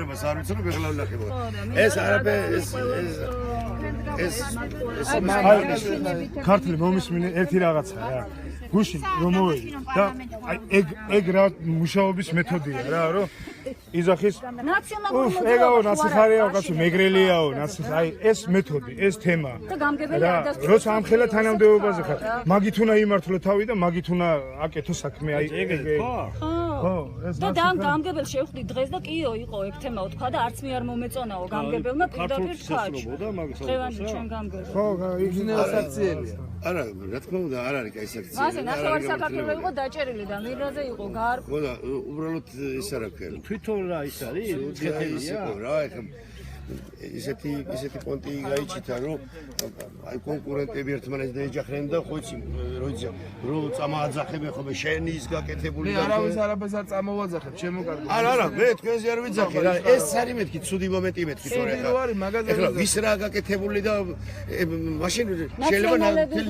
დაბრუნებას არ ვიცი რომ ეხლა ვნახებო. ეს არაფერი ეს ქართული მომისმინე ერთი რაღაცაა რა. გუშინ რომ მოვედი და ეგ რა მუშაობის მეთოდია რა რომ იზახის ეგაო ნაციხარიაო კაცო მეგრელიაო ნაციხარი ეს მეთოდი ეს თემა და როცა ამხელა თანამდებობაზე ხარ მაგით უნდა იმართლო თავი და მაგით უნდა აკეთო საქმე აი ეგ ხო ეს და გამგებელ შევხვდი დღეს და კიო იყო ეგ თემაო თქვა და არც მე არ მომეწონაო გამგებელმა პირდაპირ თქვა დღევანდ ჩვენ გამგებელ ხო იგზნეოს აქციებია არა რა თქმა უნდა არ არის კაი აქცია მასე ნახევარი საქართველოს იყო დაჭერილი და მირაზე იყო გარკვ ხო და უბრალოდ ის არა ქვია თვითონ რა ის არის უცხეთელია რა ეხლა ისეთი პონტი გაიჩითა რომ აი კონკურენტები ერთმანეთს დაეჯახნენ და ხო იცი რო წამააძახები ხო მე შენი ის გაკეთებული მე არავის არაფერს არ წამოვაძახებ ჩემო კარგი არა მე თქვენზე არ ვიძახი რა ეს არის მეთქი ცუდი მომენტი მეთქი თორე ეხლა ვის რა გაკეთებული და მაშინ შეიძლება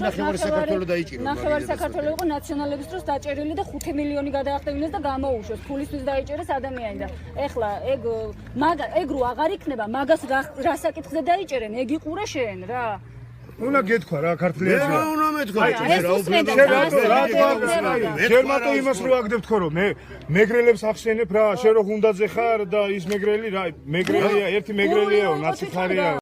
ნახევარი საქართველოს დაიჭიროს ნახევარი საქართველოს იყო ნაციონალების დროს დაჭერილი და 5 მილიონი გადაახტევინეს და გამოუშვეს ფულისთვის დაიჭერეს ადამიანი და ეხლა ეგ რო აღარ იქნება მაგას რა საკითხზე დაიჭერენ ეგ იყურე შენ რა უნდა გეთქვა რა ქართლიაში რა უნდა მეთქვა ეს უსმენდა შენ მარტო იმას რო აგდებ თქო რომ მე მეგრელებს ახსენებ რა შენ რო გუნდაძე ხარ და ის მეგრელი რა მეგრელია ერთი მეგრელიაო ნაციხარია